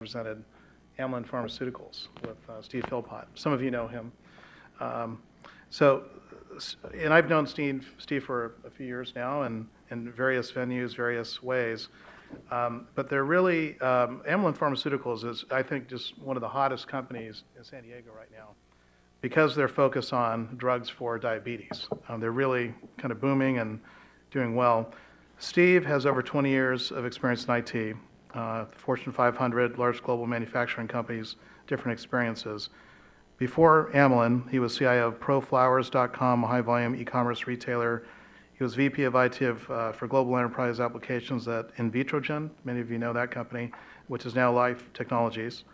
Represented Amylin Pharmaceuticals with Steve Phillpott. Some of you know him. And I've known Steve for a few years now, and in various venues, various ways. But they're really, Amylin Pharmaceuticals is, I think, just one of the hottest companies in San Diego right now because they're focused on drugs for diabetes. They're really kind of booming and doing well. Steve has over 20 years of experience in IT. Fortune 500, large global manufacturing companies, different experiences. Before Amylin, he was CIO of ProFlowers.com, a high-volume e-commerce retailer. He was VP of IT for global enterprise applications at Invitrogen. Many of you know that company, which is now Life Technologies.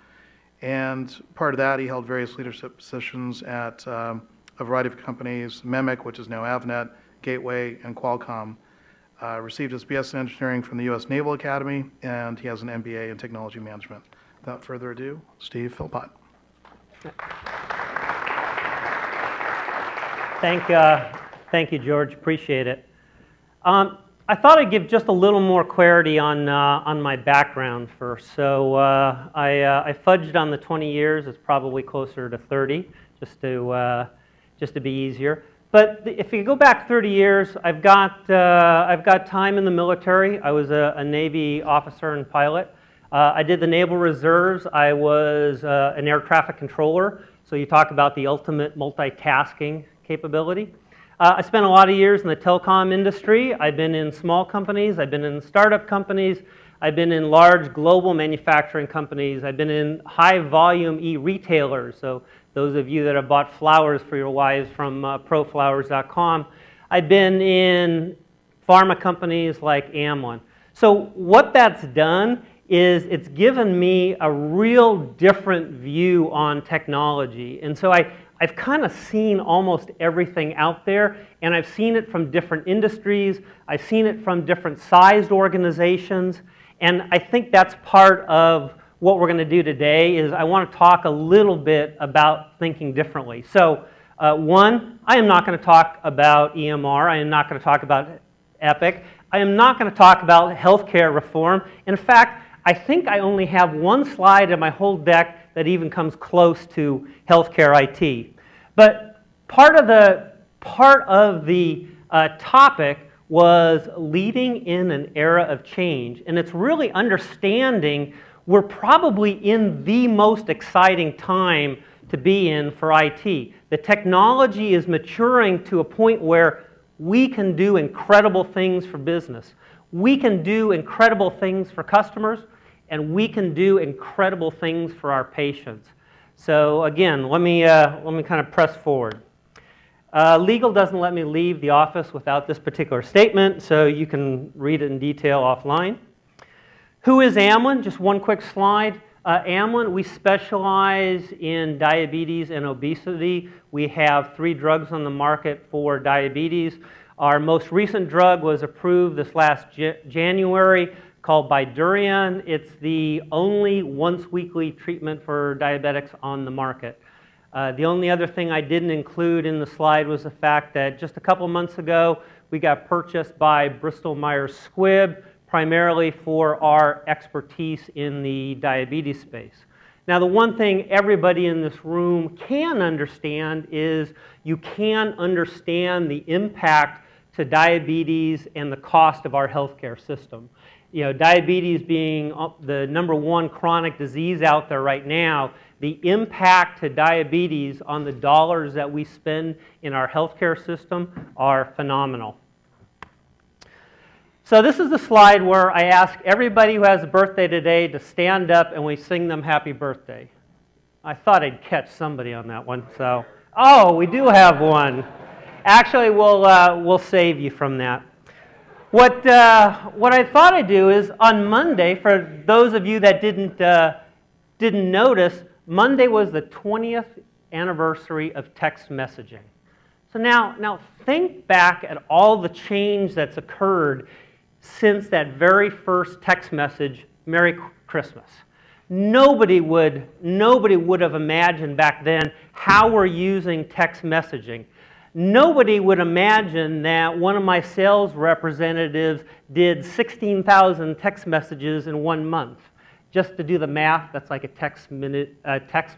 And part of that, he held various leadership positions at a variety of companies, Memic, which is now Avnet, Gateway, and Qualcomm. Received his BS in engineering from the U.S. Naval Academy, and he has an MBA in technology management. Without further ado, Steve Phillpott. Thank you, George. Appreciate it. I thought I'd give just a little more clarity on my background first. So I fudged on the 20 years. It's probably closer to 30, just to be easier. But if you go back 30 years, I've got time in the military. I was a Navy officer and pilot. I did the Naval Reserves. I was an air traffic controller. So you talk about the ultimate multitasking capability. I spent a lot of years in the telecom industry. I've been in small companies. I've been in startup companies. I've been in large global manufacturing companies. I've been in high-volume e-retailers. So those of you that have bought flowers for your wives from ProFlowers.com. I've been in pharma companies like Amylin. So what that's done is it's given me a real different view on technology. And so I've kind of seen almost everything out there, and I've seen it from different industries. I've seen it from different sized organizations. And I think that's part of what we're going to do today is I want to talk a little bit about thinking differently. So one, I am not going to talk about EMR. I am not going to talk about Epic. I am not going to talk about healthcare reform. In fact, I think I only have one slide in my whole deck that even comes close to healthcare IT. But part of the topic was leading in an era of change. And it's really understanding we're probably in the most exciting time to be in for IT. The technology is maturing to a point where we can do incredible things for business. We can do incredible things for customers, and we can do incredible things for our patients. So again, let me kind of press forward. Legal doesn't let me leave the office without this particular statement, so you can read it in detail offline. Who is Amylin? Just one quick slide. Amylin, we specialize in diabetes and obesity. We have 3 drugs on the market for diabetes. Our most recent drug was approved this last January called Bydureon. It's the only once-weekly treatment for diabetics on the market. The only other thing I didn't include in the slide was the fact that just a couple months ago, we got purchased by Bristol Myers Squibb, primarily for our expertise in the diabetes space. Now, the one thing everybody in this room can understand is you can understand the impact to diabetes and the cost of our healthcare system. You know, diabetes being the #1 chronic disease out there right now, the impact to diabetes on the dollars that we spend in our healthcare system are phenomenal. So this is the slide where I ask everybody who has a birthday today to stand up and we sing them happy birthday. I thought I'd catch somebody on that one. So, oh, we do have one. Actually, we'll save you from that. What I thought I'd do is on Monday, for those of you that didn't notice, Monday was the 20th anniversary of text messaging. So now think back at all the change that's occurred since that very first text message, Merry Christmas. Nobody would have imagined back then how we're using text messaging. Nobody would imagine that one of my sales representatives did 16,000 text messages in 1 month. Just to do the math, that's like a text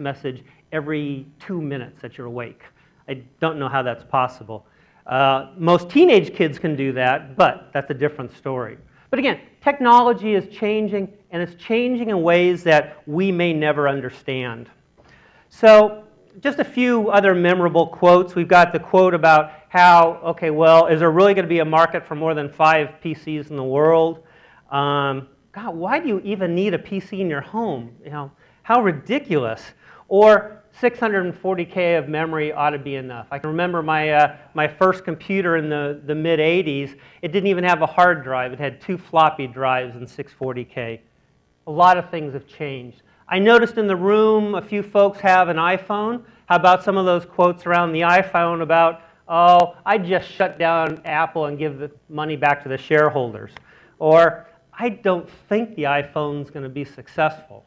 message every 2 minutes that you're awake. I don't know how that's possible. Most teenage kids can do that, but that's a different story. But again, technology is changing, and it's changing in ways that we may never understand. So just a few other memorable quotes. We've got the quote about how, okay, well, is there really going to be a market for more than 5 PCs in the world? God, why do you even need a PC in your home? You know, how ridiculous. Or 640K of memory ought to be enough. I can remember my first computer in the mid-'80s. It didn't even have a hard drive. It had 2 floppy drives and 640K. A lot of things have changed. I noticed in the room a few folks have an iPhone. How about some of those quotes around the iPhone about, oh, I just shut down Apple and give the money back to the shareholders. Or, I don't think the iPhone's going to be successful.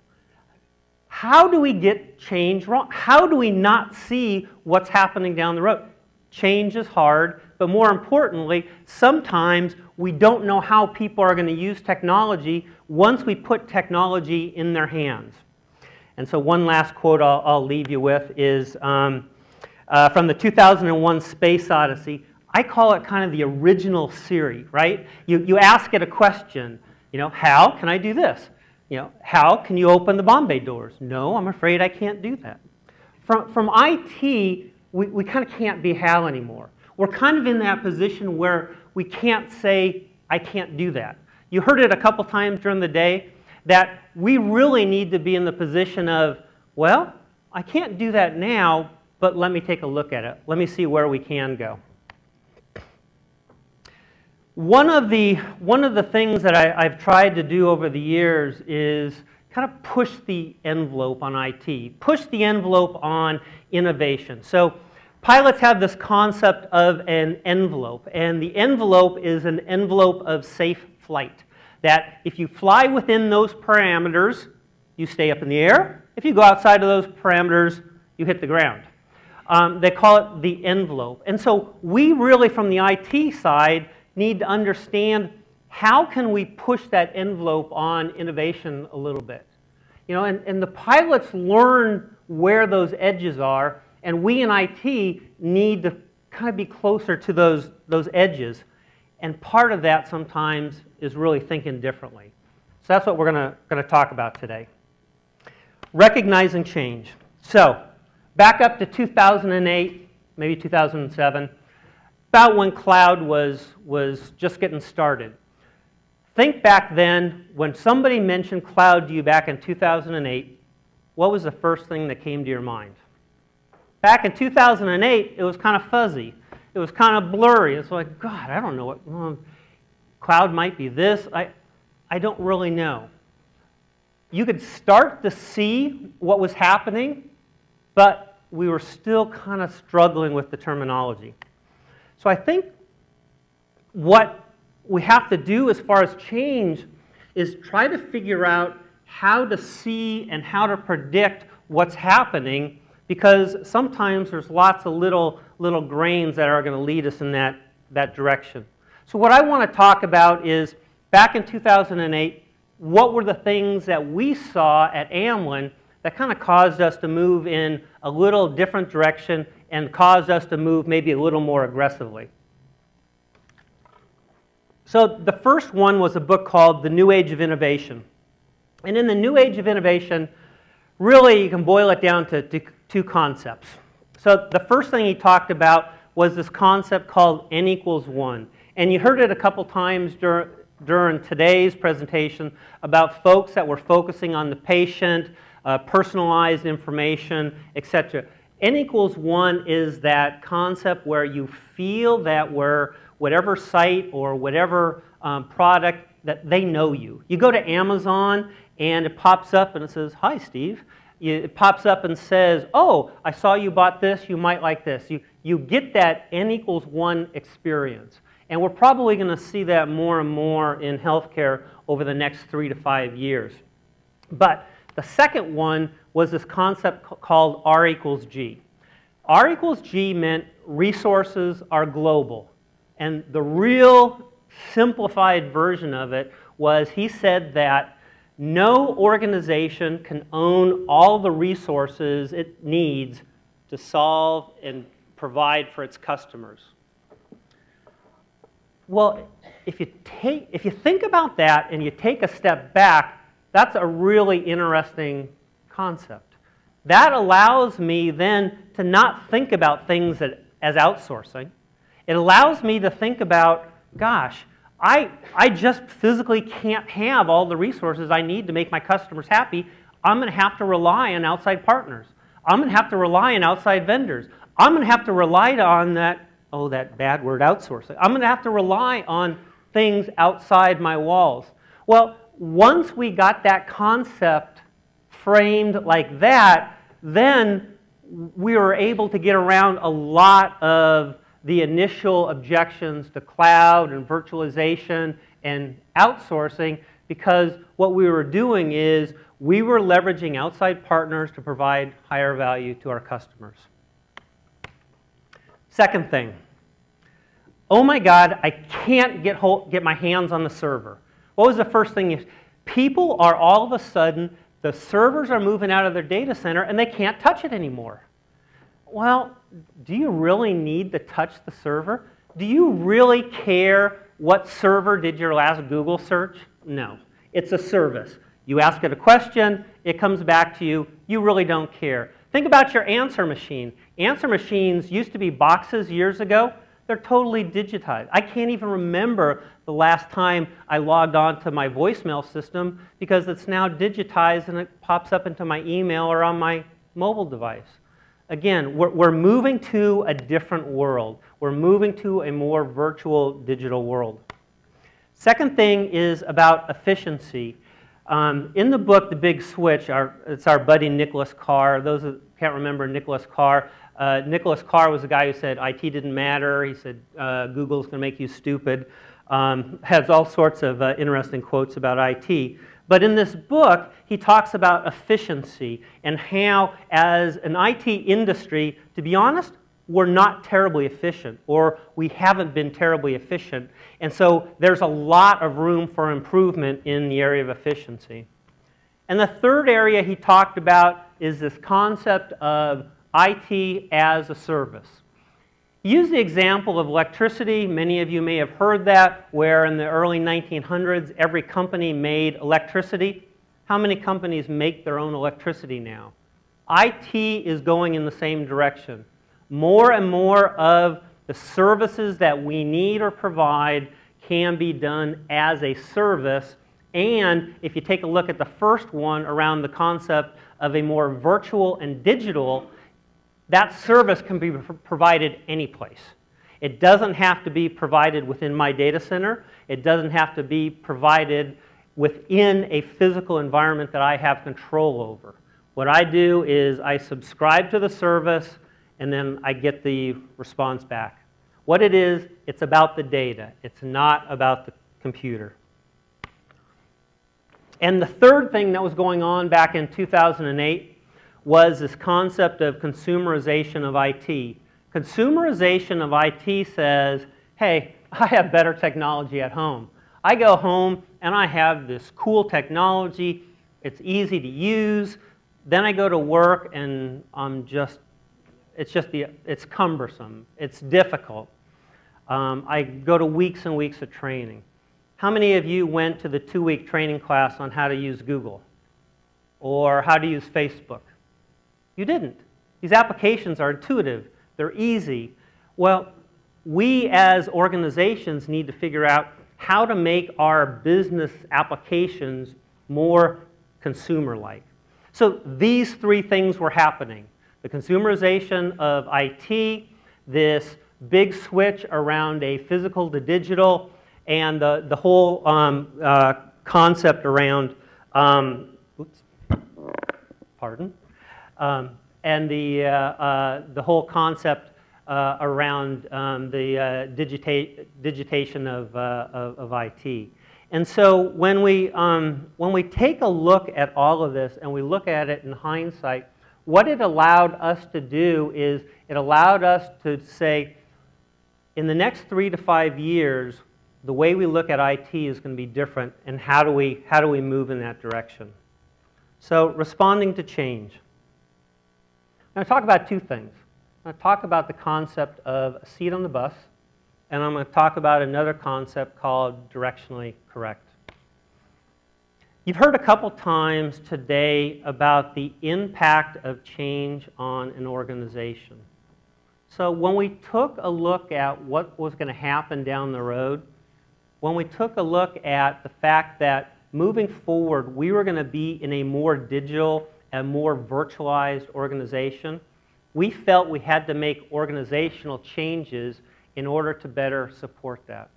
How do we get change wrong? How do we not see what's happening down the road? Change is hard, but more importantly, sometimes we don't know how people are going to use technology once we put technology in their hands. And so one last quote I'll leave you with is from the 2001 Space Odyssey. I call it kind of the original Siri, right? You ask it a question, you know, how can I do this? You know, how can you open the Bombay doors? No, I'm afraid I can't do that. From IT, we kind of can't be Hal anymore. We're kind of in that position where we can't say, I can't do that. You heard it a couple times during the day that we really need to be in the position of, well, I can't do that now, but let me take a look at it. Let me see where we can go. One of the things that I've tried to do over the years is kind of push the envelope on IT, push the envelope on innovation. So pilots have this concept of an envelope, and the envelope is an envelope of safe flight. That if you fly within those parameters, you stay up in the air. If you go outside of those parameters, you hit the ground. They call it the envelope. And so we really, from the IT side, need to understand how can we push that envelope on innovation a little bit. You know, and the pilots learn where those edges are, and we in IT need to kind of be closer to those edges. And part of that sometimes is really thinking differently. So that's what we're going to talk about today. Recognizing change. So back up to 2008, maybe 2007, about when cloud was just getting started. Think back then, when somebody mentioned cloud to you back in 2008, what was the first thing that came to your mind? Back in 2008, it was kind of fuzzy. It was kind of blurry. It's like, God, I don't know what cloud might be this. I don't really know. You could start to see what was happening, but we were still kind of struggling with the terminology. So I think what we have to do as far as change is try to figure out how to see and how to predict what's happening, because sometimes there's lots of little grains that are going to lead us in that direction. So what I want to talk about is, back in 2008, what were the things that we saw at Amylin that kind of caused us to move in a little different direction and caused us to move maybe a little more aggressively. So the first one was a book called The New Age of Innovation. And in The New Age of Innovation, really you can boil it down to two concepts. So the first thing he talked about was this concept called N equals 1. And you heard it a couple times during today's presentation about folks that were focusing on the patient, personalized information, etc. N equals 1 is that concept where you feel that whatever site or whatever product, that they know you. You go to Amazon and it pops up and it says, "Hi, Steve." It pops up and says, "Oh, I saw you bought this, you might like this." You get that N equals 1 experience. And we're probably going to see that more and more in healthcare over the next 3 to 5 years. But the second one was this concept called R equals G. R equals G meant resources are global. And the real simplified version of it was, he said that No organization can own all the resources it needs to solve and provide for its customers. Well, if you think about that and you take a step back, that's a really interesting concept. That allows me then to not think about things as outsourcing. It allows me to think about, gosh, I just physically can't have all the resources I need to make my customers happy. I'm going to have to rely on outside partners. I'm going to have to rely on outside vendors. I'm going to have to rely on that bad word, outsourcing. I'm going to have to rely on things outside my walls. Well, once we got that concept framed like that, then we were able to get around a lot of the initial objections to cloud and virtualization and outsourcing, because what we were doing is we were leveraging outside partners to provide higher value to our customers. Second thing, oh my God, I can't get my hands on the server. What was the first thing? People are all of a sudden, the servers are moving out of their data center and they can't touch it anymore. Well, do you really need to touch the server? Do you really care what server did your last Google search? No. It's a service. You ask it a question, it comes back to you. You really don't care. Think about your answer machine. Answer machines used to be boxes years ago. They're totally digitized. I can't even remember the last time I logged on to my voicemail system because it's now digitized and it pops up into my email or on my mobile device. Again, we're moving to a different world. We're moving to a more virtual digital world. Second thing is about efficiency. In the book, The Big Switch, it's our buddy Nicholas Carr. Those who can't remember Nicholas Carr, Nicholas Carr was the guy who said IT didn't matter. He said Google's going to make you stupid. Has all sorts of interesting quotes about IT. But in this book, he talks about efficiency and how, as an IT industry, to be honest, we're not terribly efficient, or we haven't been terribly efficient. And so there's a lot of room for improvement in the area of efficiency. And the third area he talked about is this concept of IT as a service. He used the example of electricity. Many of you may have heard that, where in the early 1900s, every company made electricity. How many companies make their own electricity now? IT is going in the same direction. More and more of the services that we need or provide can be done as a service. And if you take a look at the first one around the concept of a more virtual and digital, that service can be provided any place. It doesn't have to be provided within my data center. It doesn't have to be provided within a physical environment that I have control over. What I do is I subscribe to the service, and then I get the response back. What it is, it's about the data. It's not about the computer. And the third thing that was going on back in 2008 was this concept of consumerization of IT. Consumerization of IT says, hey, I have better technology at home. I go home and I have this cool technology. It's easy to use. Then I go to work and it's cumbersome. It's difficult. I go to weeks and weeks of training. How many of you went to the 2-week training class on how to use Google or how to use Facebook? You didn't. These applications are intuitive. They're easy. Well, we as organizations need to figure out how to make our business applications more consumer-like. So these three things were happening. The consumerization of IT, this big switch around a physical to digital, and the whole concept around, and the whole concept around the digitation of IT. And so when we take a look at all of this and we look at it in hindsight, what it allowed us to do is it allowed us to say, in the next 3 to 5 years, the way we look at IT is going to be different, and how do we move in that direction? So responding to change. I'm going to talk about two things. I'm going to talk about the concept of a seat on the bus, and I'm going to talk about another concept called directionally correct. You've heard a couple times today about the impact of change on an organization. So when we took a look at what was going to happen down the road, when we took a look at the fact that moving forward we were going to be in a more digital and more virtualized organization, we felt we had to make organizational changes in order to better support that.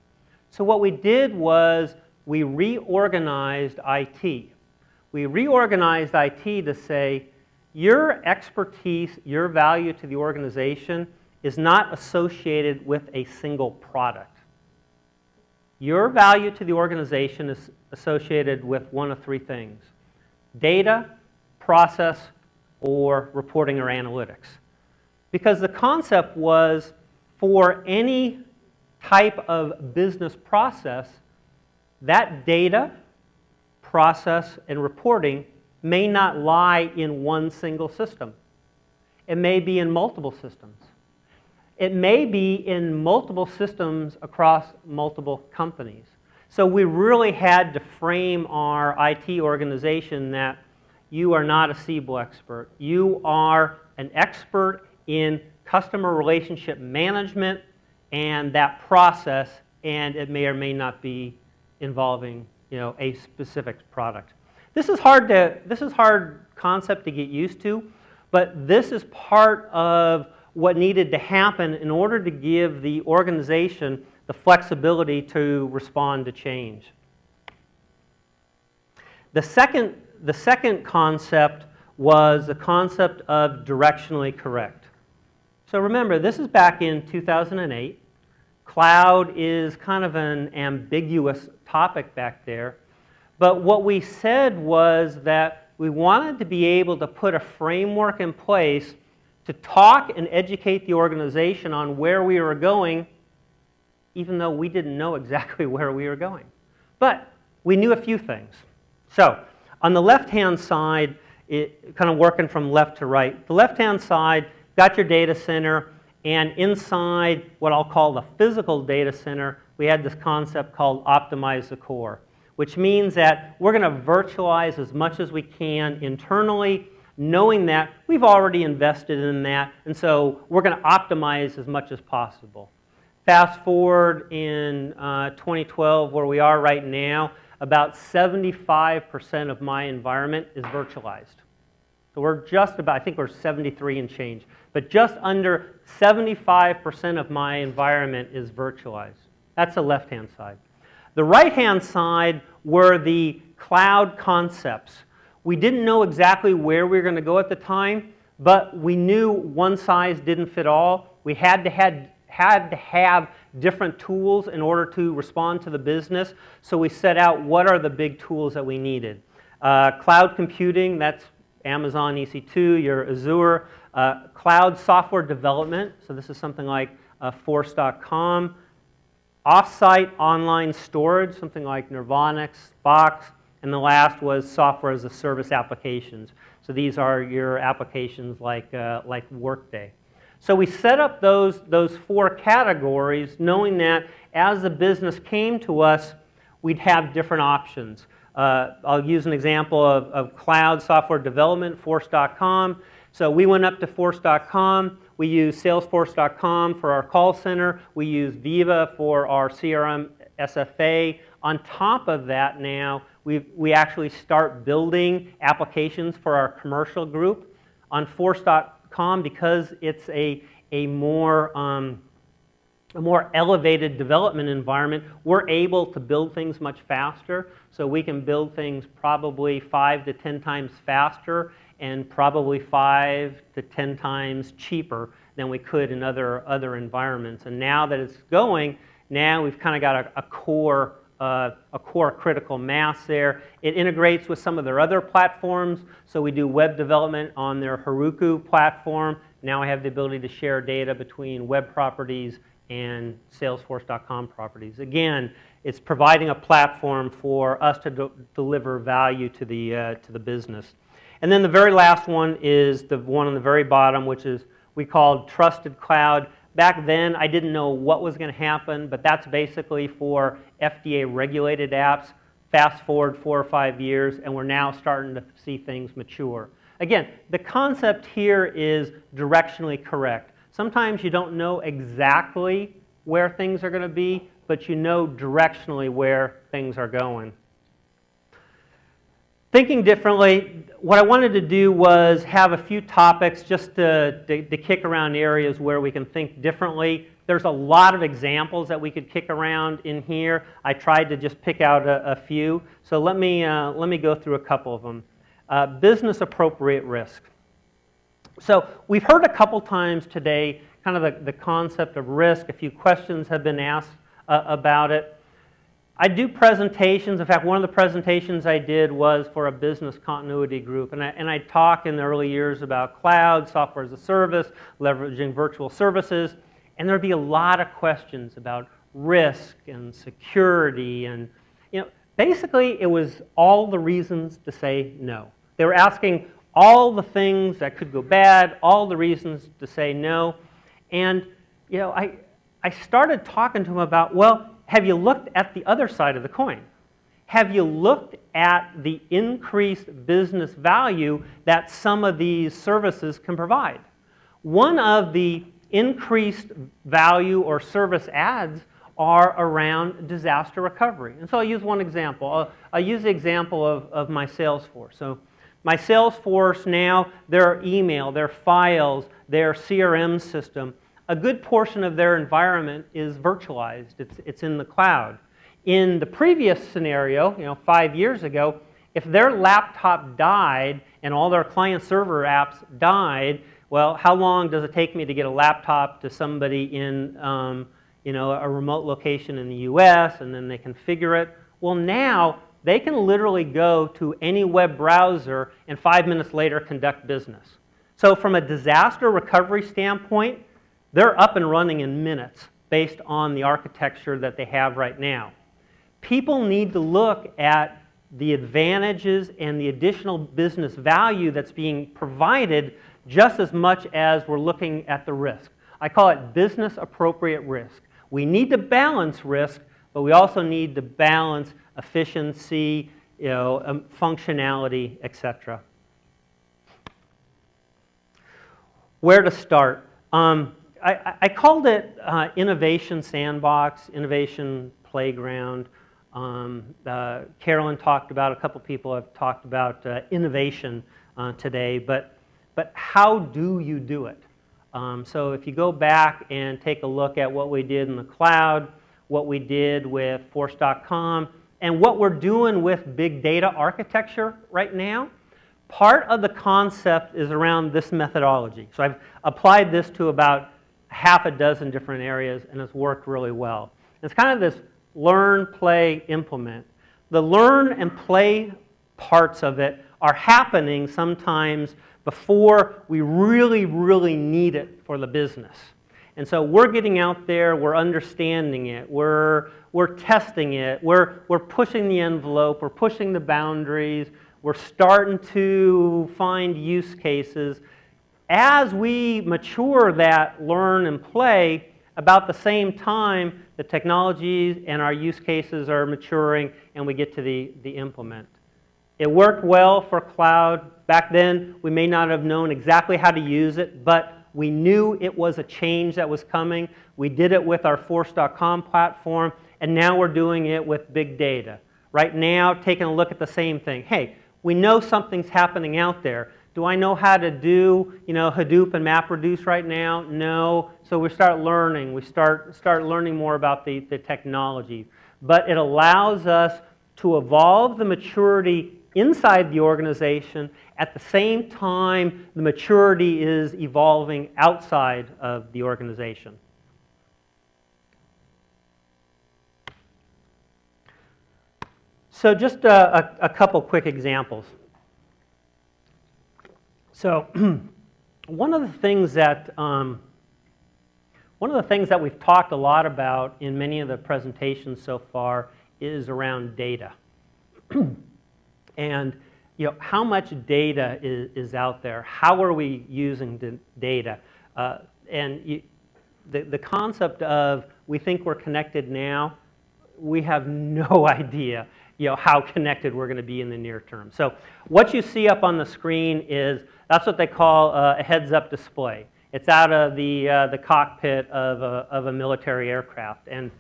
So what we did was we reorganized IT. We reorganized IT to say, your expertise, your value to the organization is not associated with a single product. Your value to the organization is associated with one of three things: data, process, or reporting or analytics. Because the concept was, for any type of business process, that data, process, and reporting may not lie in one single system. It may be in multiple systems. It may be in multiple systems across multiple companies. So we really had to frame our IT organization that you are not a Siebel expert. You are an expert in customer relationship management and that process, and it may or may not be involving, a specific product. This is hard concept to get used to, but this is part of what needed to happen in order to give the organization the flexibility to respond to change. The second concept was the concept of directionally correct. So remember, this is back in 2008. Cloud is kind of an ambiguous topic back there. But what we said was that we wanted to be able to put a framework in place to talk and educate the organization on where we were going, even though we didn't know exactly where we were going. But we knew a few things. So on the left-hand side, kind of working from left to right, the left-hand side, got your data center, and inside what I'll call the physical data center, we had this concept called optimize the core, which means that we're going to virtualize as much as we can internally, knowing that we've already invested in that, and so we're going to optimize as much as possible. Fast forward in 2012, where we are right now, about 75% of my environment is virtualized. So we're just about, I think we're 73 and change, but just under 75% of my environment is virtualized. That's the left-hand side. The right-hand side were the cloud concepts. We didn't know exactly where we were going to go at the time, but we knew one size didn't fit all. We had to have different tools in order to respond to the business, so we set out what are the big tools that we needed. Cloud computing, that's Amazon EC2, your Azure. Cloud software development, so this is something like Force.com. Off-site online storage, something like Nirvanix, Box. And the last was software as a service applications. So these are your applications like Workday. So we set up those four categories, knowing that as the business came to us, we'd have different options. I'll use an example of cloud software development, Force.com. So we went up to Force.com. We use Salesforce.com for our call center. We use Viva for our CRM SFA. On top of that now, we actually start building applications for our commercial group. On Force.com, because it's a more elevated development environment, we're able to build things much faster. So we can build things probably 5 to 10 times faster and probably 5 to 10 times cheaper than we could in other environments. And now that it's going, now we've kind of got a core critical mass there. It integrates with some of their other platforms. So we do web development on their Heroku platform. Now I have the ability to share data between web properties and Salesforce.com properties. Again, It's providing a platform for us to deliver value to the business. And then the very last one is the one on the very bottom, which is we called Trusted Cloud. Back then, I didn't know what was going to happen, but that's basically for FDA-regulated apps. Fast forward 4 or 5 years, and we're now starting to see things mature. Again, the concept here is directionally correct. Sometimes you don't know exactly where things are going to be, but you know directionally where things are going. Thinking differently, what I wanted to do was have a few topics just to kick around areas where we can think differently. There's a lot of examples that we could kick around in here. I tried to just pick out a few. So let me go through a couple of them. Business appropriate risk. So we've heard a couple times today kind of the concept of risk. A few questions have been asked about it. I do presentations. In fact, one of the presentations I did was for a business continuity group. And I talk in the early years about cloud, software as a service, leveraging virtual services. And there'd be a lot of questions about risk and security. And basically, it was all the reasons to say no. They were asking all the things that could go bad, all the reasons to say no. And I started talking to them about, well, have you looked at the other side of the coin? Have you looked at the increased business value that some of these services can provide? One of the increased value or service adds are around disaster recovery. And so I'll use one example. I'll use the example of my Salesforce. So my Salesforce now, their email, their files, their CRM system, a good portion of their environment is virtualized. It's in the cloud. In the previous scenario, 5 years ago, if their laptop died and all their client server apps died, well, how long does it take me to get a laptop to somebody in a remote location in the US, and then they configure it? Well, now they can literally go to any web browser and 5 minutes later conduct business. So from a disaster recovery standpoint, they're up and running in minutes based on the architecture that they have right now. People need to look at the advantages and the additional business value that's being provided just as much as we're looking at the risk. I call it business appropriate risk. We need to balance risk, but we also need to balance efficiency, functionality, etc. Where to start? I called it innovation sandbox, innovation playground. Carolyn talked about, a couple people have talked about innovation today, but how do you do it? So if you go back and take a look at what we did in the cloud, what we did with Force.com, and what we're doing with big data architecture right now, part of the concept is around this methodology. So I've applied this to about half a dozen different areas, and it's worked really well. It's kind of this learn, play, implement. The learn and play parts of it are happening sometimes before we really, really need it for the business. And so we're getting out there, we're understanding it, we're testing it, we're pushing the envelope, we're pushing the boundaries, we're starting to find use cases. As we mature that learn and play, about the same time, the technologies and our use cases are maturing and we get to the implement. It worked well for cloud. Back then, we may not have known exactly how to use it, but we knew it was a change that was coming. We did it with our Force.com platform, and now we're doing it with big data. Right now, taking a look at the same thing. Hey, we know something's happening out there. Do I know how to do, Hadoop and MapReduce right now? No. So we start learning. We start learning more about the technology. But it allows us to evolve the maturity inside the organization. At the same time, the maturity is evolving outside of the organization. So just a couple quick examples. So one of the things that One of the things that we've talked a lot about in many of the presentations so far is around data. And how much data is out there? How are we using the data? The concept of we think we're connected now, we have no idea how connected we're going to be in the near term. So what you see up on the screen that's what they call a heads-up display. It's out of the cockpit of a military aircraft. And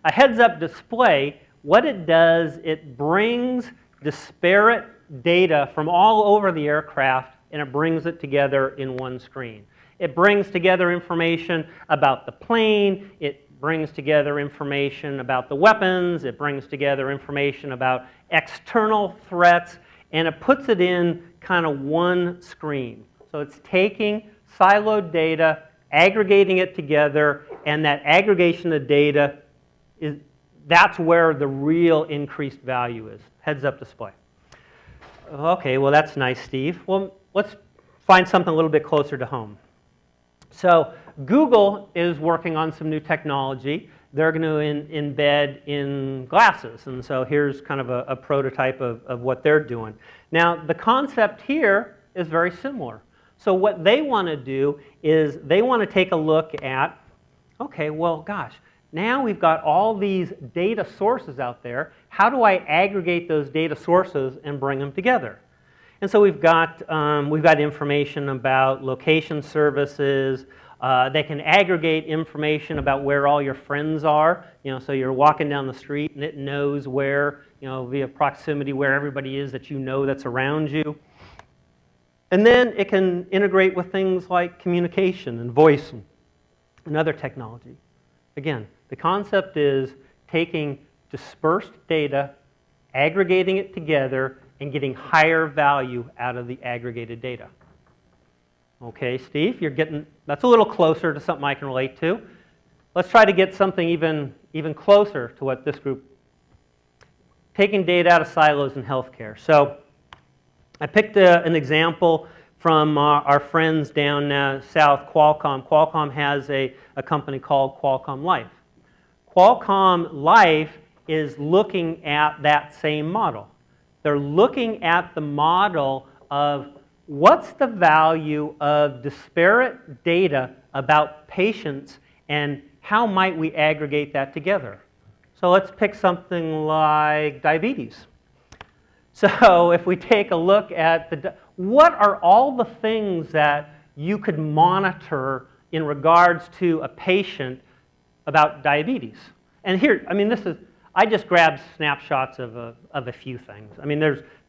a heads-up display, what it does, it brings disparate data from all over the aircraft, and it brings it together in one screen. It brings together information about the plane, it brings together information about the weapons, it brings together information about external threats, and it puts it in kind of one screen. So it's taking siloed data, aggregating it together, and that aggregation of data that's where the real increased value is. Heads-up display. Okay, well that's nice, Steve. Well, let's find something a little bit closer to home. So Google is working on some new technology. They're going to embed in glasses. And so here's kind of a prototype of what they're doing. Now, the concept here is very similar. So what they want to do is they want to take a look at, okay, well, gosh, now we've got all these data sources out there. How do I aggregate those data sources and bring them together? And so we've got information about location services. They can aggregate information about where all your friends are. So you're walking down the street and it knows where, via proximity, where everybody is that that's around you. And then it can integrate with things like communication and voice and other technology. Again, the concept is taking dispersed data, aggregating it together, and getting higher value out of the aggregated data. Okay, Steve, that's a little closer to something I can relate to. Let's try to get something even closer to what this group, taking data out of silos in healthcare. So I picked an example from our friends down south, Qualcomm. Qualcomm has a company called Qualcomm Life. Qualcomm Life is looking at that same model. They're looking at the model of what's the value of disparate data about patients and how might we aggregate that together. So let's pick something like diabetes. So if we take a look at what are all the things that you could monitor in regards to a patient about diabetes? And here, I just grabbed snapshots of a few things.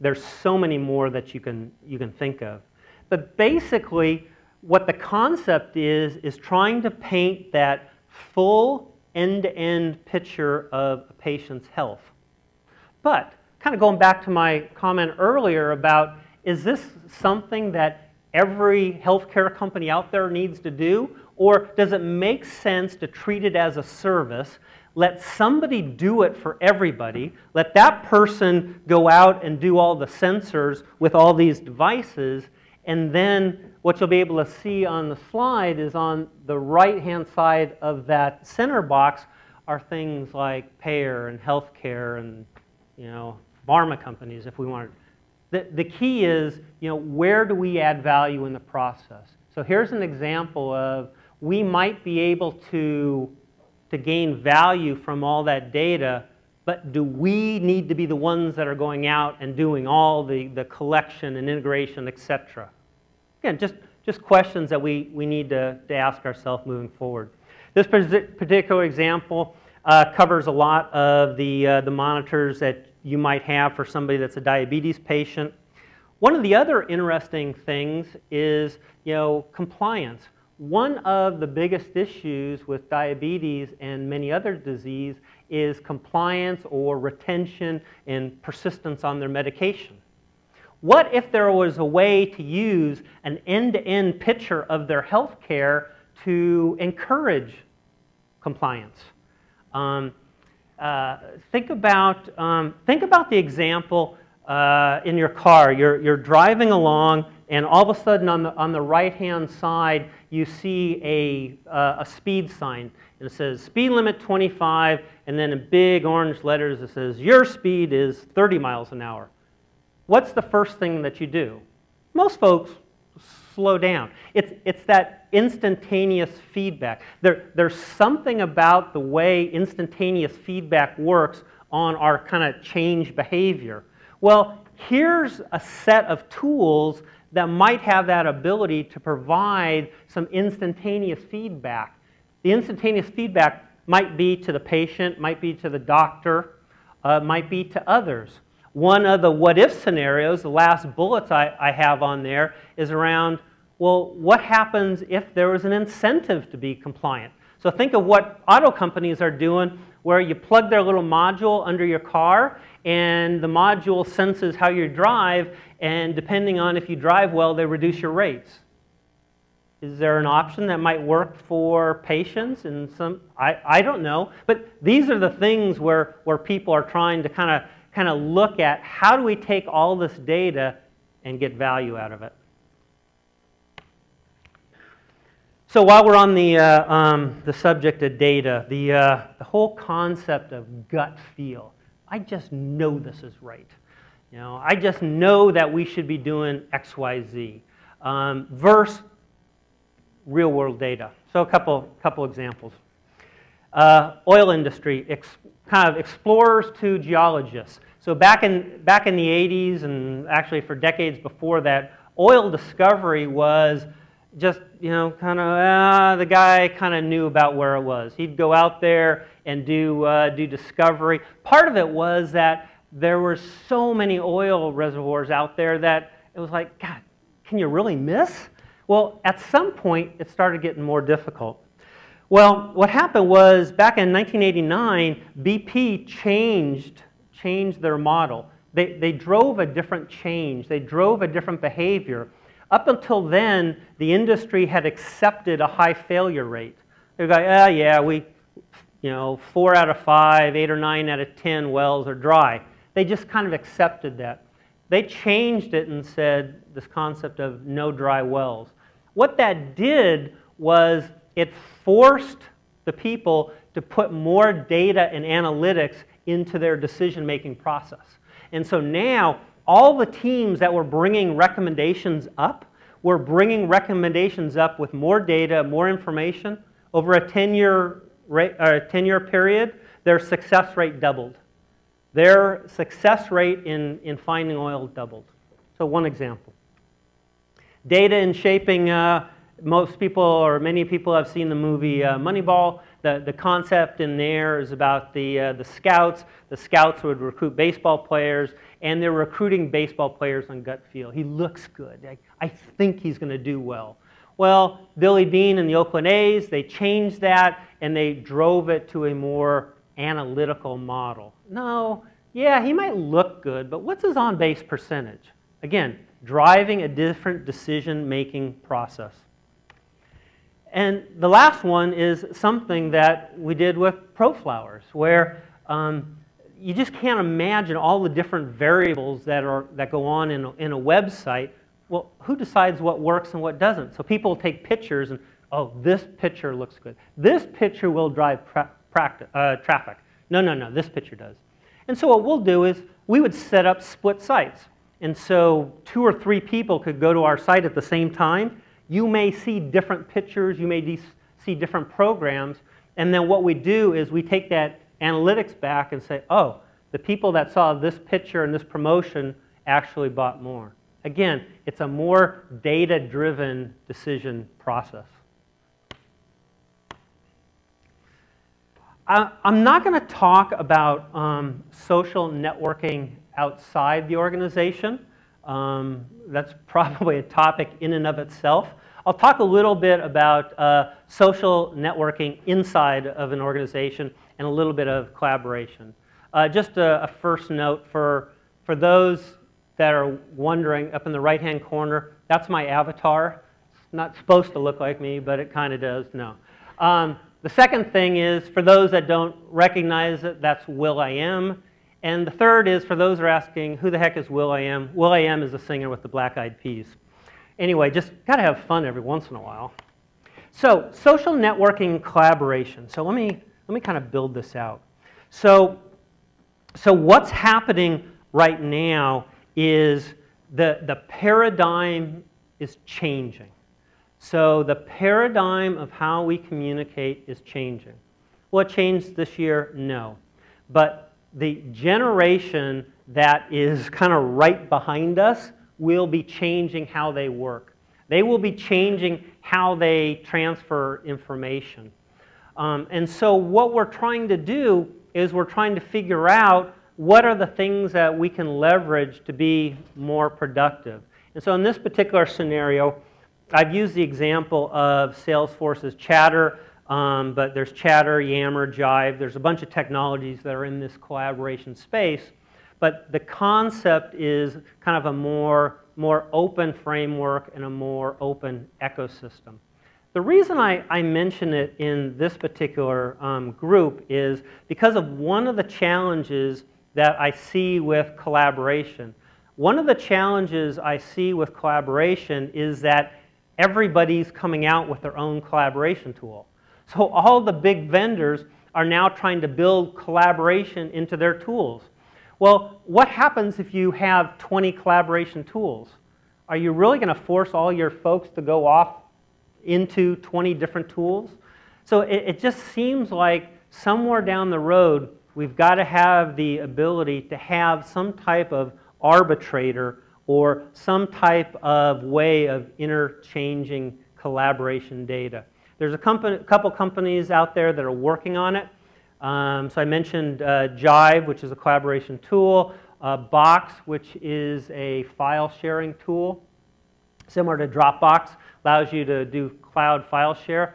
There's so many more that you can think of. But basically, what the concept is trying to paint that full end-to-end picture of a patient's health. But kind of going back to my comment earlier about, is this something that every healthcare company out there needs to do? Or does it make sense to treat it as a service? Let somebody do it for everybody. Let that person go out and do all the sensors with all these devices. And then what you'll be able to see on the slide is on the right-hand side of that center box are things like payer and healthcare and pharma companies if we want. The key is where do we add value in the process? So here's an example of we might be able to gain value from all that data, but do we need to be the ones that are going out and doing all the collection and integration, etc.? Again, just questions that we need to ask ourselves moving forward. This particular example covers a lot of the monitors that you might have for somebody that's a diabetes patient. One of the other interesting things is compliance. One of the biggest issues with diabetes and many other diseases is compliance or retention and persistence on their medication. What if there was a way to use an end-to-end picture of their health care to encourage compliance? Think about the example in your car. You're driving along And all of a sudden on the right-hand side, you see a speed sign. And it says speed limit 25, and then in big orange letters it says your speed is 30 miles an hour. What's the first thing that you do? Most folks slow down. It's that instantaneous feedback. There's something about the way instantaneous feedback works on our kind of change behavior. Well, here's a set of tools that might have that ability to provide some instantaneous feedback. The instantaneous feedback might be to the patient, might be to the doctor, might be to others. One of the what-if scenarios, the last bullets I have on there, is around, well, what happens if there was an incentive to be compliant? So think of what auto companies are doing, where you plug their little module under your car, and the module senses how you drive, and depending on if you drive well, they reduce your rates. Is there an option that might work for patients? And I don't know. But these are the things where people are trying to kind of look at how do we take all this data and get value out of it. So while we're on the subject of data, the whole concept of gut feel. I just know this is right. You know, I just know that we should be doing X, Y, Z. Versus real-world data. So a couple examples. Oil industry, kind of explorers to geologists. So back in the 80s, and actually for decades before that, oil discovery was just, you know, kind of, the guy kind of knew about where it was. He'd go out there and do discovery. Part of it was that there were so many oil reservoirs out there that it was like, God, can you really miss? Well, at some point, it started getting more difficult. Well, what happened was, back in 1989, BP changed their model. They drove a different change. They drove a different behavior. Up until then, the industry had accepted a high failure rate. They were like, yeah, we, you know, 4 out of 5, 8 or 9 out of 10 wells are dry. They just kind of accepted that. They changed it and said this concept of no dry wells. What that did was it forced the people to put more data and analytics into their decision-making process. And so now, all the teams that were bringing recommendations up were bringing recommendations up with more data, more information. Over a 10-year period, their success rate doubled. Their success rate in finding oil doubled. So one example. Data in shaping, most people or many people have seen the movie Moneyball. The concept in there is about the scouts. The scouts would recruit baseball players, and they're recruiting baseball players on gut feel. He looks good. I think he's going to do well. Well, Billy Beane and the Oakland A's, they changed that, and they drove it to a more analytical model. No, yeah, he might look good, but what's his on-base percentage? Again, driving a different decision-making process. And the last one is something that we did with ProFlowers, where you just can't imagine all the different variables that go on in a website. Well, who decides what works and what doesn't? So people take pictures and, oh, this picture looks good. This picture will drive traffic. No, this picture does. And so what we'll do is we would set up split sites. And so 2 or 3 people could go to our site at the same time. You may see different pictures. You may see different programs. And then what we do is we take that analytics back and say, oh, the people that saw this picture and this promotion actually bought more. Again, it's a more data-driven decision process. I'm not going to talk about social networking outside the organization. That's probably a topic in and of itself. I'll talk a little bit about social networking inside of an organization and a little bit of collaboration. Just a first note for those that are wondering, up in the right-hand corner, that's my avatar. It's not supposed to look like me, but it kind of does. No. The second thing is, for those that don't recognize it, that's Will.i.am. And the third is, for those who are asking, who the heck is Will.i.am? Will.i.am is the singer with the Black Eyed Peas. Anyway, just got to have fun every once in a while. So social networking collaboration. So let me kind of build this out. So what's happening right now is the paradigm is changing. So the paradigm of how we communicate is changing. Will it change this year? No. But the generation that is kind of right behind us will be changing how they work. They will be changing how they transfer information. And so what we're trying to do is we're trying to figure out what are the things that we can leverage to be more productive. And so in this particular scenario, I've used the example of Salesforce's Chatter, but there's Chatter, Yammer, Jive. There's a bunch of technologies that are in this collaboration space. But the concept is kind of a more open framework and a more open ecosystem. The reason I mention it in this particular group is because of one of the challenges that I see with collaboration. One of the challenges I see with collaboration is that everybody's coming out with their own collaboration tool. So all the big vendors are now trying to build collaboration into their tools. Well, what happens if you have 20 collaboration tools? Are you really going to force all your folks to go off into 20 different tools? So it just seems like somewhere down the road, we've got to have the ability to have some type of arbitrator or some type of way of interchanging collaboration data. There's a couple companies out there that are working on it. So I mentioned Jive, which is a collaboration tool, Box, which is a file sharing tool, similar to Dropbox, allows you to do cloud file share.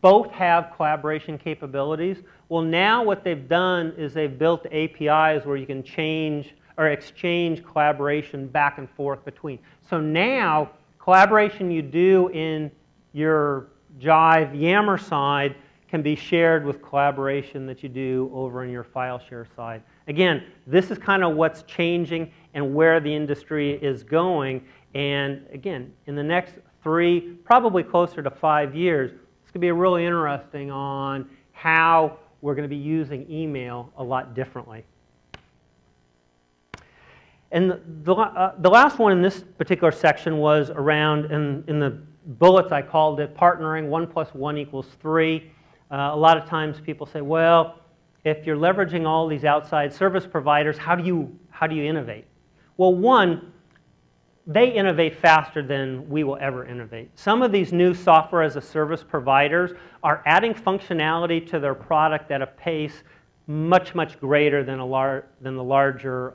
Both have collaboration capabilities. Well, now what they've done is they've built APIs where you can change or exchange collaboration back and forth between. So now, collaboration you do in your Jive Yammer side can be shared with collaboration that you do over in your file share side. Again, this is kind of what's changing and where the industry is going. And again, in the next 3, probably closer to 5 years, it's going to be really interesting on how we're going to be using email a lot differently. And the last one in this particular section was around, in the bullets I called it, partnering, 1 + 1 = 3. A lot of times people say, well, if you're leveraging all these outside service providers, how do you innovate? Well, one, they innovate faster than we will ever innovate. Some of these new software as a service providers are adding functionality to their product at a pace much, much greater than the larger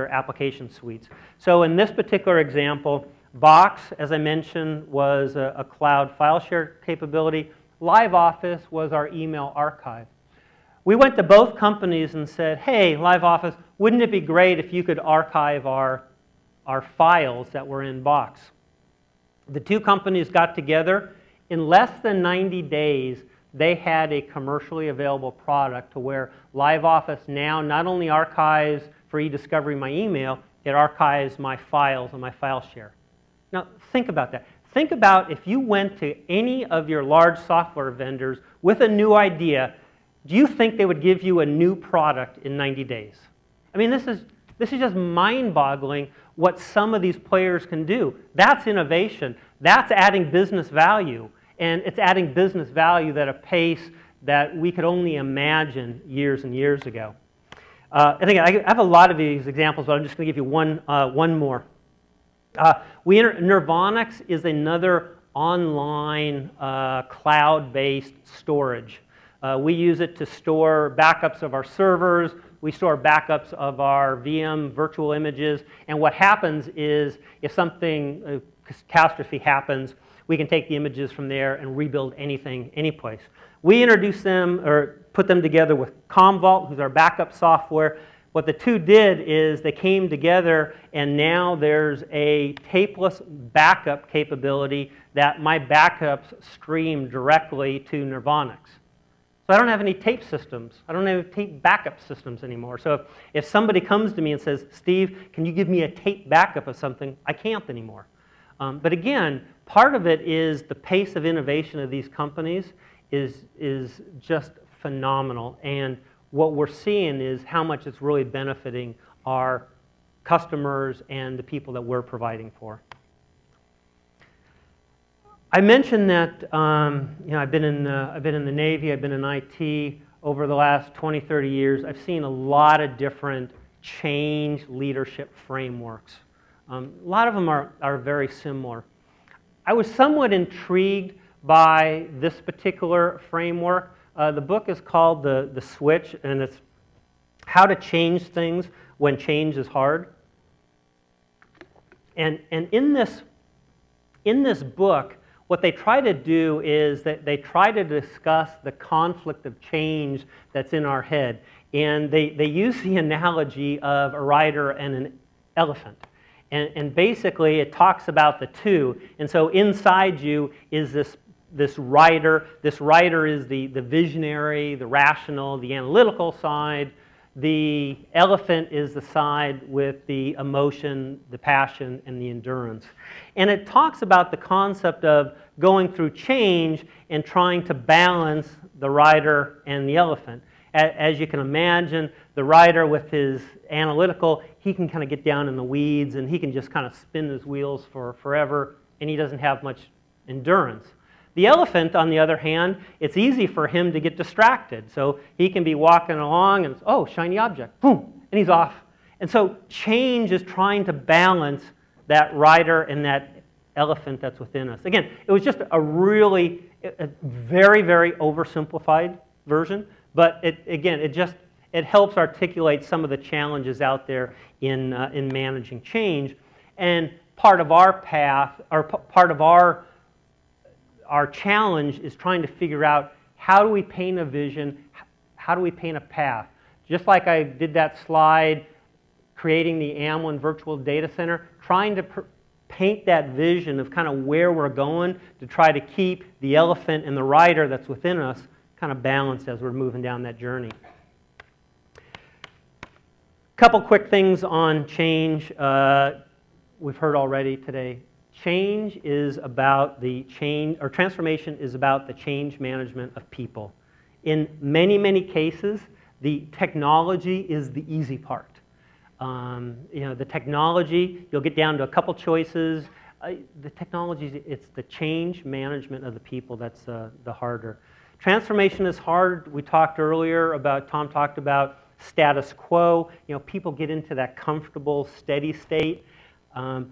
application suites. So in this particular example, Box, as I mentioned, was a cloud file share capability. LiveOffice was our email archive. We went to both companies and said, hey, LiveOffice, wouldn't it be great if you could archive our files that were in Box? The two companies got together. In less than 90 days, they had a commercially available product to where LiveOffice now not only archives for e-discovery my email, it archives my files on my file share. Now, think about that. Think about if you went to any of your large software vendors with a new idea, do you think they would give you a new product in 90 days? I mean, this is just mind-boggling what some of these players can do. That's innovation. That's adding business value. And it's adding business value at a pace that we could only imagine years and years ago. I think I have a lot of these examples, but I'm just going to give you one more. Nirvanix is another online cloud-based storage. We use it to store backups of our servers. We store backups of our VM virtual images. And what happens is if something, a catastrophe happens, we can take the images from there and rebuild anything, any place. We introduced them or put them together with Commvault, who's our backup software. What the two did is they came together, and now there's a tapeless backup capability that my backups stream directly to Nirvanix. So I don't have any tape systems. I don't have tape backup systems anymore. So if somebody comes to me and says, Steve, can you give me a tape backup of something? I can't anymore. But again, part of it is the pace of innovation of these companies is just phenomenal. And what we're seeing is how much it's really benefiting our customers and the people that we're providing for. I mentioned that I've been in the Navy, I've been in IT over the last 20, 30 years. I've seen a lot of different change leadership frameworks. A lot of them are very similar. I was somewhat intrigued by this particular framework. The book is called The Switch, and it's how to change things when change is hard. And in this book, what they try to do is that they try to discuss the conflict of change that's in our head. And they use the analogy of a rider and an elephant. And basically, it talks about the two. And so inside you is this rider. This rider is the visionary, the rational, the analytical side. The elephant is the side with the emotion, the passion, and the endurance. And it talks about the concept of going through change and trying to balance the rider and the elephant. As you can imagine, the rider with his analytical, he can kind of get down in the weeds and he can just kind of spin his wheels for forever, and he doesn't have much endurance. The elephant, on the other hand, it's easy for him to get distracted. So he can be walking along and, oh, shiny object, boom, and he's off. And so change is trying to balance that rider and that elephant that's within us. Again, it was just a very, very oversimplified version, but it helps articulate some of the challenges out there in managing change. And part of our path, or part of our challenge is trying to figure out how do we paint a vision, how do we paint a path. Just like I did that slide, creating the Amylin virtual data center, trying to paint that vision of kind of where we're going to try to keep the elephant and the rider that's within us kind of balanced as we're moving down that journey. Couple quick things on change we've heard already today. Change is about the change, or transformation is about the change management of people. In many, many cases, the technology is the easy part. The technology, you'll get down to a couple choices. The technology, it's the change management of the people that's the harder. Transformation is hard. We talked earlier about, Tom talked about status quo. People get into that comfortable, steady state. I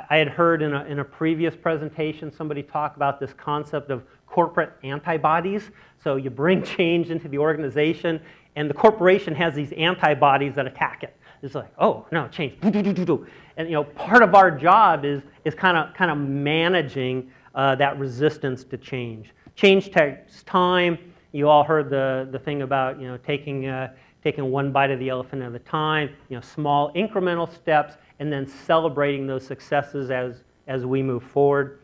had heard in a previous presentation somebody talk about this concept of corporate antibodies. So you bring change into the organization, and the corporation has these antibodies that attack it. It's like, oh no, change. And part of our job is kind of managing that resistance to change. Change takes time. You all heard the thing about taking one bite of the elephant at a time. Small incremental steps, and then celebrating those successes as we move forward.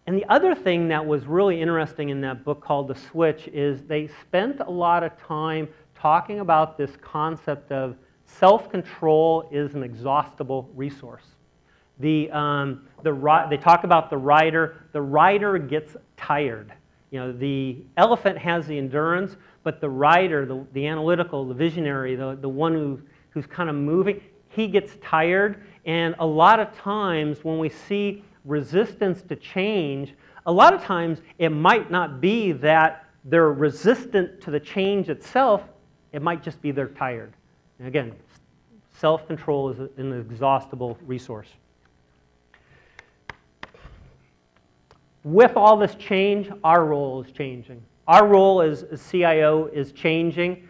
And the other thing that was really interesting in that book called The Switch is they spent a lot of time talking about this concept of self-control is an exhaustible resource. They talk about the rider. The rider gets tired. The elephant has the endurance, but the rider, the analytical, the visionary, the one who's kind of moving, he gets tired. And a lot of times when we see resistance to change, a lot of times it might not be that they're resistant to the change itself. It might just be they're tired. And again, self-control is an inexhaustible resource. With all this change, our role is changing. Our role as CIO is changing.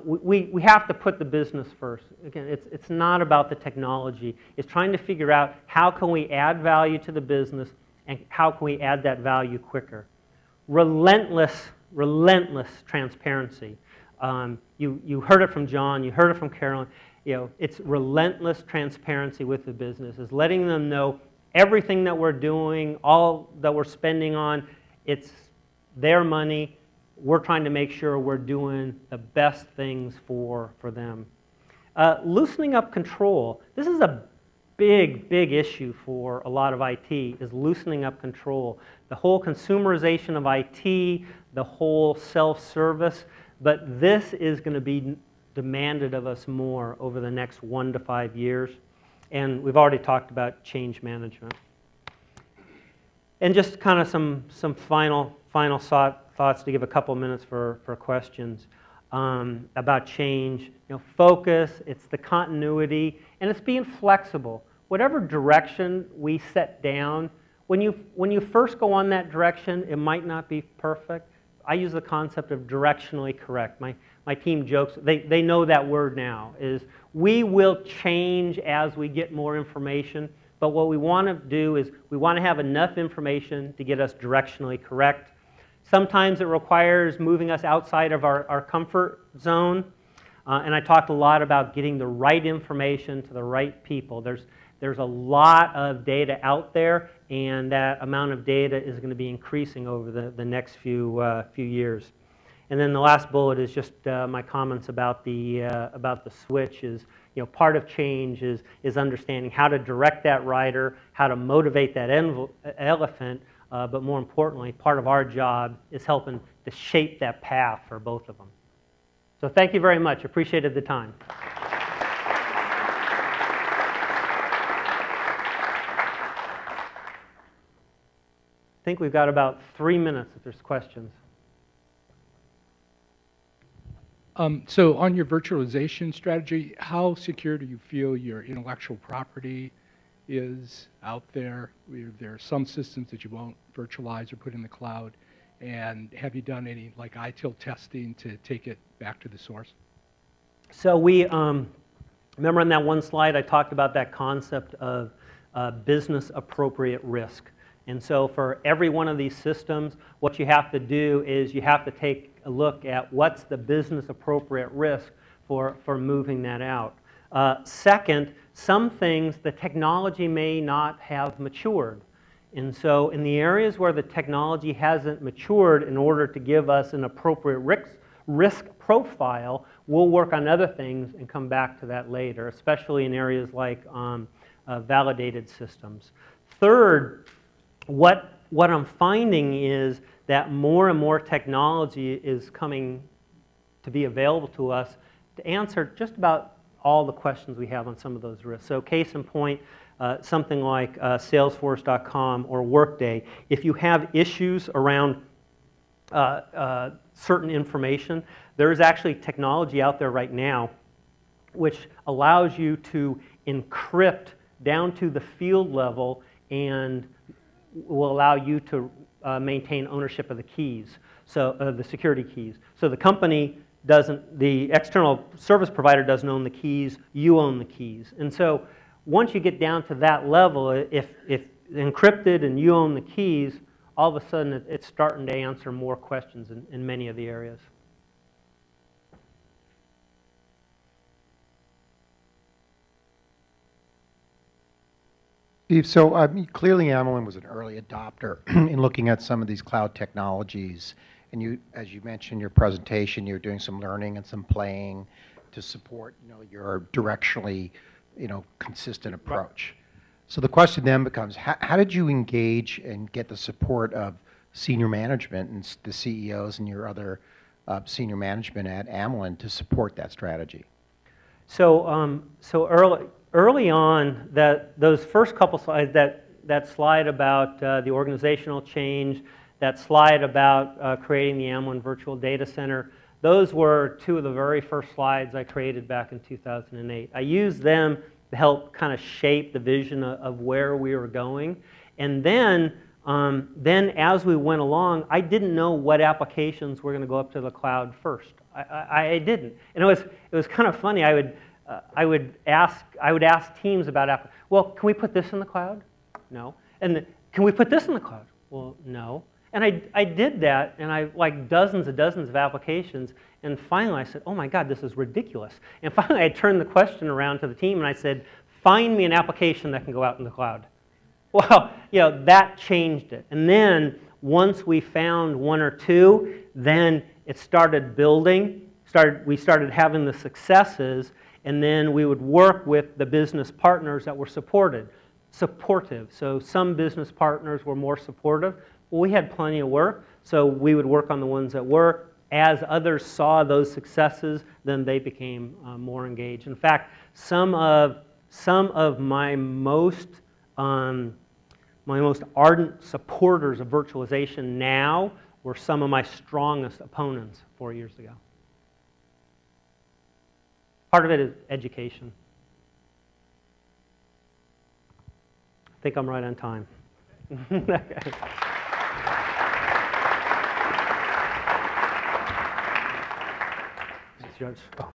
We have to put the business first. Again, it's not about the technology. It's trying to figure out how can we add value to the business and how can we add that value quicker. Relentless transparency. You heard it from John, you heard it from Carolyn. It's relentless transparency with the business. It's letting them know everything that we're doing, all that we're spending on, it's their money. We're trying to make sure we're doing the best things for them. Loosening up control. This is a big, big issue for a lot of IT is loosening up control. The whole consumerization of IT, the whole self-service, but this is going to be demanded of us more over the next 1 to 5 years. And we've already talked about change management. And just kind of some final thoughts to give a couple minutes for questions about change. Focus, it's the continuity, and it's being flexible. Whatever direction we set down, when you first go on that direction, it might not be perfect. I use the concept of directionally correct. My team jokes, they know that word now, is we will change as we get more information, but what we want to do is we want to have enough information to get us directionally correct. Sometimes it requires moving us outside of our comfort zone, and I talked a lot about getting the right information to the right people. There's a lot of data out there, and that amount of data is going to be increasing over the next few years. And then the last bullet is just my comments about the switch. Is part of change is understanding how to direct that rider, how to motivate that elephant, but more importantly, part of our job is helping to shape that path for both of them. So thank you very much. Appreciated the time. I think we've got about 3 minutes if there's questions. So on your virtualization strategy, how secure do you feel your intellectual property is out there? There are some systems that you won't virtualize or put in the cloud. And have you done any like ITIL testing to take it back to the source? So we, remember on that one slide I talked about that concept of business appropriate risk. And so for every one of these systems, what you have to do is you have to take a look at what's the business appropriate risk for moving that out. Second, some things the technology may not have matured. And so in the areas where the technology hasn't matured, in order to give us an appropriate risk profile, we'll work on other things and come back to that later, especially in areas like validated systems. Third, what I'm finding is that more and more technology is coming to be available to us to answer just about all the questions we have on some of those risks. So case in point, something like Salesforce.com or Workday, if you have issues around certain information, there is actually technology out there right now which allows you to encrypt down to the field level and will allow you to maintain ownership of the keys, so the security keys. So the company doesn't, the external service provider doesn't own the keys, you own the keys. And so once you get down to that level, if encrypted and you own the keys, all of a sudden it's starting to answer more questions in many of the areas. Steve, so clearly Amylin was an early adopter in looking at some of these cloud technologies. And you, as you mentioned in your presentation, you're doing some learning and some playing to support, your directionally, consistent approach. So the question then becomes, how did you engage and get the support of senior management and the CEOs and your other senior management at Amylin to support that strategy? So, early on, those first couple slides, that slide about the organizational change, that slide about creating the Amylin Virtual Data Center, those were two of the very first slides I created back in 2008. I used them to help kind of shape the vision of where we were going. And then as we went along, I didn't know what applications were going to go up to the cloud first. I didn't. And it was kind of funny. I would ask teams about well, can we put this in the cloud? No. And can we put this in the cloud? Well, no. And I did that, and I like dozens and dozens of applications, and finally I said, oh my God, this is ridiculous. And finally I turned the question around to the team and I said, find me an application that can go out in the cloud. Well, that changed it. And then once we found one or two, then it started building. We started having the successes, And then we would work with the business partners that were supportive. So some business partners were more supportive. Well, we had plenty of work, so we would work on the ones that were. As others saw those successes, then they became more engaged. In fact, some of my most ardent supporters of virtualization now were some of my strongest opponents 4 years ago. Part of it is education. I think I'm right on time. Thanks, Judge. Oh.